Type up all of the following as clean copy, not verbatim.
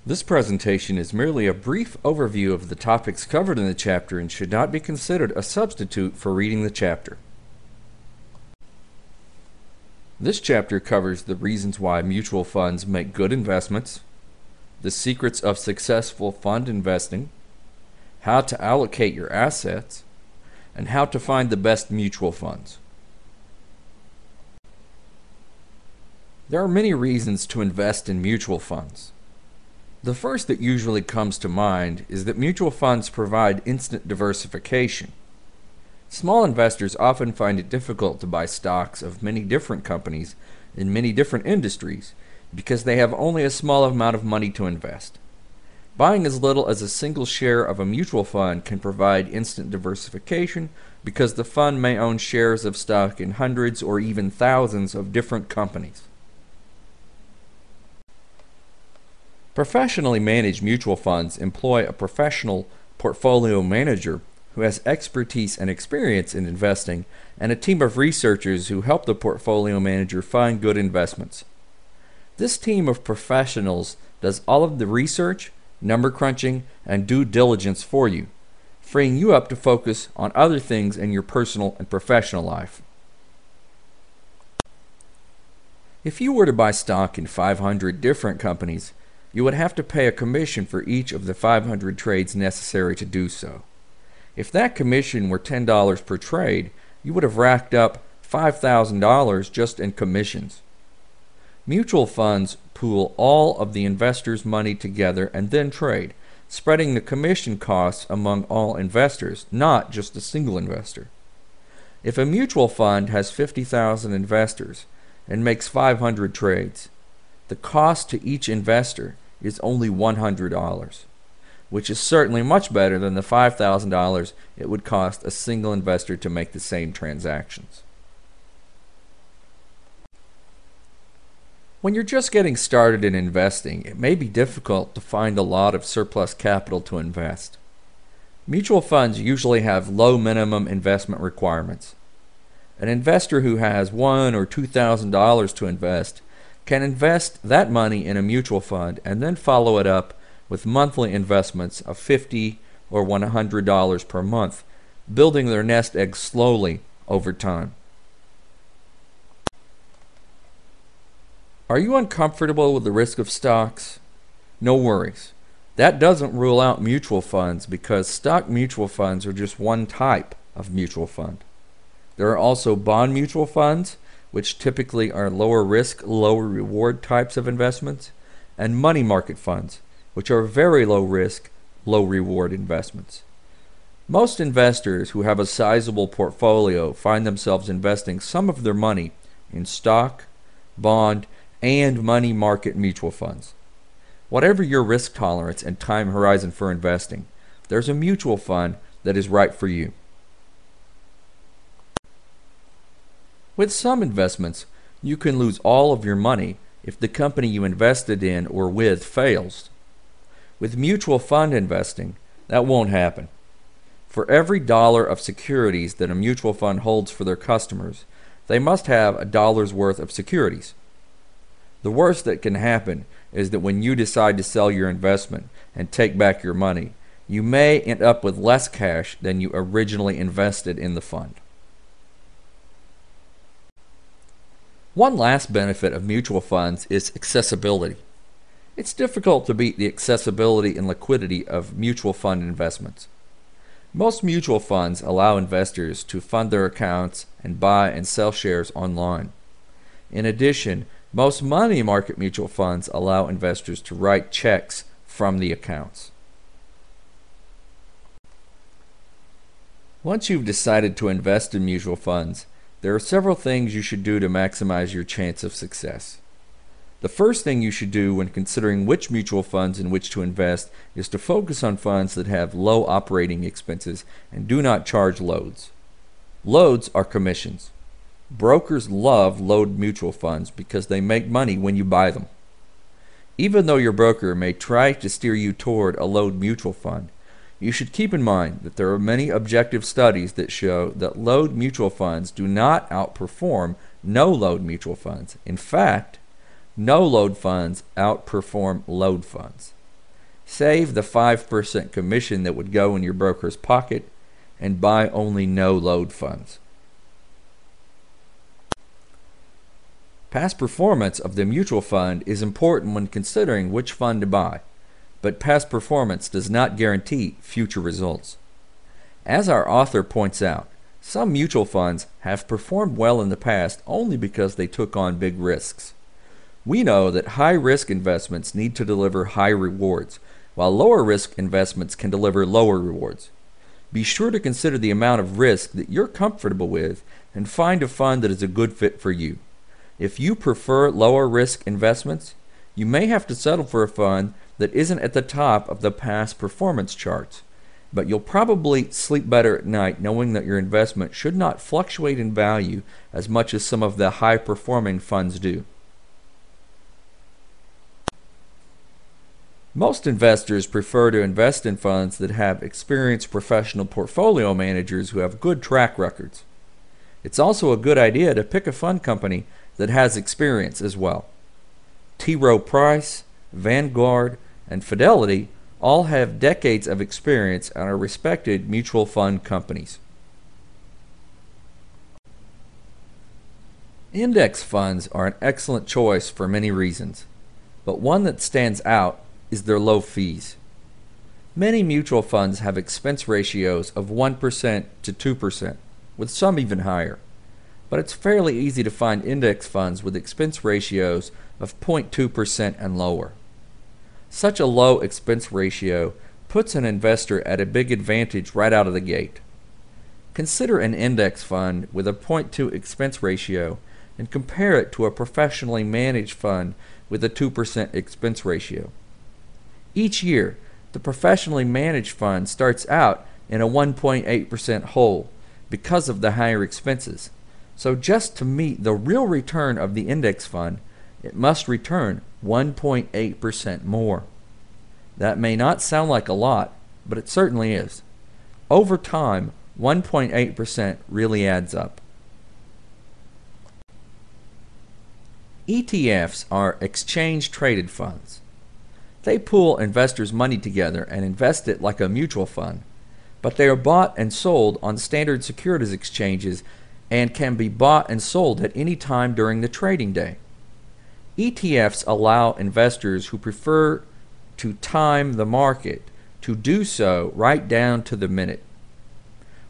This presentation is merely a brief overview of the topics covered in the chapter and should not be considered a substitute for reading the chapter. This chapter covers the reasons why mutual funds make good investments, the secrets of successful fund investing, how to allocate your assets, and how to find the best mutual funds. There are many reasons to invest in mutual funds. The first that usually comes to mind is that mutual funds provide instant diversification. Small investors often find it difficult to buy stocks of many different companies in many different industries because they have only a small amount of money to invest. Buying as little as a single share of a mutual fund can provide instant diversification because the fund may own shares of stock in hundreds or even thousands of different companies. Professionally managed mutual funds employ a professional portfolio manager who has expertise and experience in investing and a team of researchers who help the portfolio manager find good investments. This team of professionals does all of the research, number crunching, and due diligence for you, freeing you up to focus on other things in your personal and professional life. If you were to buy stock in 500 different companies, you would have to pay a commission for each of the 500 trades necessary to do so. If that commission were $10 per trade, you would have racked up $5,000 just in commissions. Mutual funds pool all of the investors' money together and then trade, spreading the commission costs among all investors, not just a single investor. If a mutual fund has 50,000 investors and makes 500 trades, the cost to each investor is only $100, which is certainly much better than the $5,000 it would cost a single investor to make the same transactions. When you're just getting started in investing, it may be difficult to find a lot of surplus capital to invest. Mutual funds usually have low minimum investment requirements. An investor who has $1,000 or $2,000 to invest can invest that money in a mutual fund and then follow it up with monthly investments of $50 or $100 per month, building their nest egg slowly over time. Are you uncomfortable with the risk of stocks? No worries. That doesn't rule out mutual funds because stock mutual funds are just one type of mutual fund. There are also bond mutual funds, which typically are lower risk, lower reward types of investments, and money market funds, which are very low risk, low reward investments. Most investors who have a sizable portfolio find themselves investing some of their money in stock, bond, and money market mutual funds. Whatever your risk tolerance and time horizon for investing, there's a mutual fund that is right for you. With some investments, you can lose all of your money if the company you invested in or with fails. With mutual fund investing, that won't happen. For every dollar of securities that a mutual fund holds for their customers, they must have a dollar's worth of securities. The worst that can happen is that when you decide to sell your investment and take back your money, you may end up with less cash than you originally invested in the fund. One last benefit of mutual funds is accessibility. It's difficult to beat the accessibility and liquidity of mutual fund investments. Most mutual funds allow investors to fund their accounts and buy and sell shares online. In addition, most money market mutual funds allow investors to write checks from the accounts. Once you've decided to invest in mutual funds, there are several things you should do to maximize your chance of success. The first thing you should do when considering which mutual funds in which to invest is to focus on funds that have low operating expenses and do not charge loads. Loads are commissions. Brokers love load mutual funds because they make money when you buy them. Even though your broker may try to steer you toward a load mutual fund, you should keep in mind that there are many objective studies that show that load mutual funds do not outperform no-load mutual funds. In fact, no-load funds outperform load funds. Save the 5% commission that would go in your broker's pocket and buy only no-load funds. Past performance of the mutual fund is important when considering which fund to buy, but past performance does not guarantee future results. As our author points out, some mutual funds have performed well in the past only because they took on big risks. We know that high-risk investments need to deliver high rewards, while lower-risk investments can deliver lower rewards. Be sure to consider the amount of risk that you're comfortable with and find a fund that is a good fit for you. If you prefer lower-risk investments, you may have to settle for a fund that isn't at the top of the past performance charts, but you'll probably sleep better at night knowing that your investment should not fluctuate in value as much as some of the high-performing funds do. Most investors prefer to invest in funds that have experienced professional portfolio managers who have good track records. It's also a good idea to pick a fund company that has experience as well. T. Rowe Price, Vanguard, and Fidelity all have decades of experience and are respected mutual fund companies. Index funds are an excellent choice for many reasons, but one that stands out is their low fees. Many mutual funds have expense ratios of 1% to 2%, with some even higher. But it's fairly easy to find index funds with expense ratios of 0.2% and lower. Such a low expense ratio puts an investor at a big advantage right out of the gate. Consider an index fund with a 0.2 expense ratio and compare it to a professionally managed fund with a 2% expense ratio. Each year, the professionally managed fund starts out in a 1.8% hole because of the higher expenses. So just to meet the real return of the index fund, it must return 1.8% more. That may not sound like a lot, but it certainly is. Over time, 1.8% really adds up. ETFs are exchange-traded funds. They pool investors' money together and invest it like a mutual fund, but they are bought and sold on standard securities exchanges and can be bought and sold at any time during the trading day. ETFs allow investors who prefer to time the market to do so right down to the minute,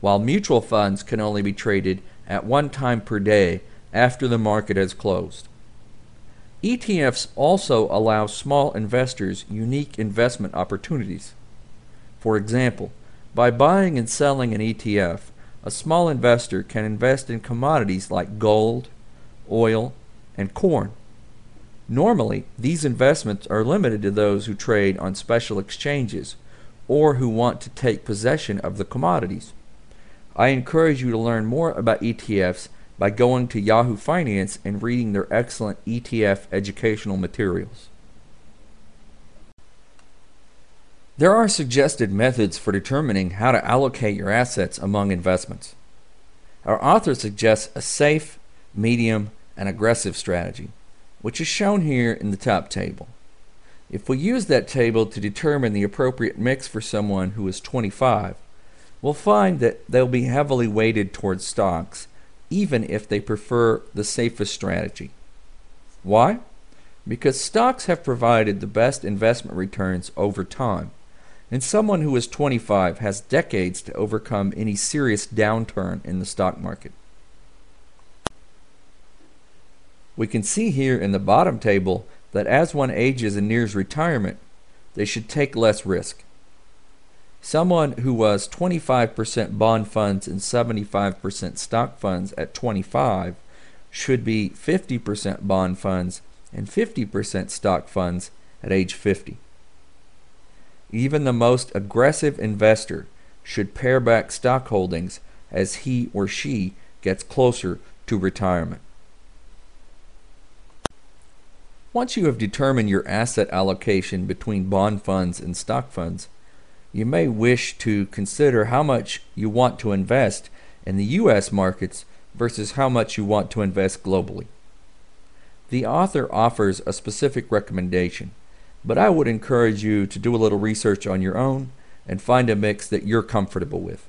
while mutual funds can only be traded at one time per day after the market has closed. ETFs also allow small investors unique investment opportunities. For example, by buying and selling an ETF, a small investor can invest in commodities like gold, oil, and corn. Normally, these investments are limited to those who trade on special exchanges or who want to take possession of the commodities. I encourage you to learn more about ETFs by going to Yahoo Finance and reading their excellent ETF educational materials. There are suggested methods for determining how to allocate your assets among investments. Our author suggests a safe, medium, and aggressive strategy, which is shown here in the top table. If we use that table to determine the appropriate mix for someone who is 25, we'll find that they'll be heavily weighted towards stocks, even if they prefer the safest strategy. Why? Because stocks have provided the best investment returns over time, and someone who is 25 has decades to overcome any serious downturn in the stock market. We can see here in the bottom table that as one ages and nears retirement, they should take less risk. Someone who was 25% bond funds and 75% stock funds at 25 should be 50% bond funds and 50% stock funds at age 50. Even the most aggressive investor should pare back stock holdings as he or she gets closer to retirement. Once you have determined your asset allocation between bond funds and stock funds, you may wish to consider how much you want to invest in the U.S. markets versus how much you want to invest globally. The author offers a specific recommendation but I would encourage you to do a little research on your own and find a mix that you're comfortable with.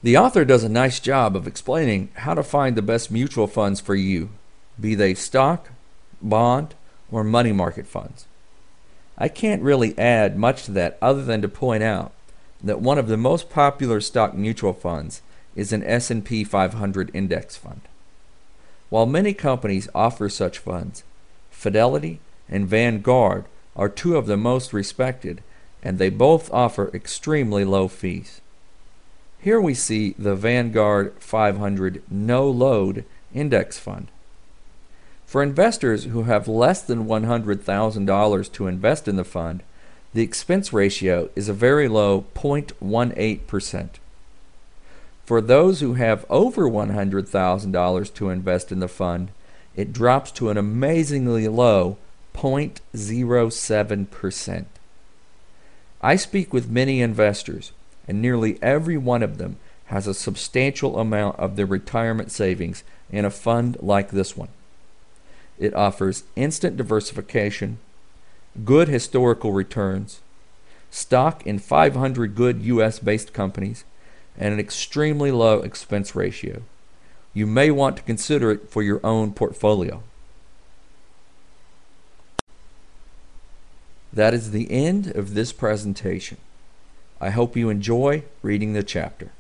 The author does a nice job of explaining how to find the best mutual funds for you, be they stock, bond, or money market funds. I can't really add much to that other than to point out that one of the most popular stock mutual funds is an S&P 500 index fund. While many companies offer such funds, Fidelity and Vanguard are two of the most respected, and they both offer extremely low fees. Here we see the Vanguard 500 No Load Index Fund. For investors who have less than $100,000 to invest in the fund, the expense ratio is a very low 0.18%. For those who have over $100,000 to invest in the fund, it drops to an amazingly low 0.07%. I speak with many investors, and nearly every one of them has a substantial amount of their retirement savings in a fund like this one. It offers instant diversification, good historical returns, stock in 500 good U.S.-based companies, and an extremely low expense ratio. You may want to consider it for your own portfolio. That is the end of this presentation. I hope you enjoy reading the chapter.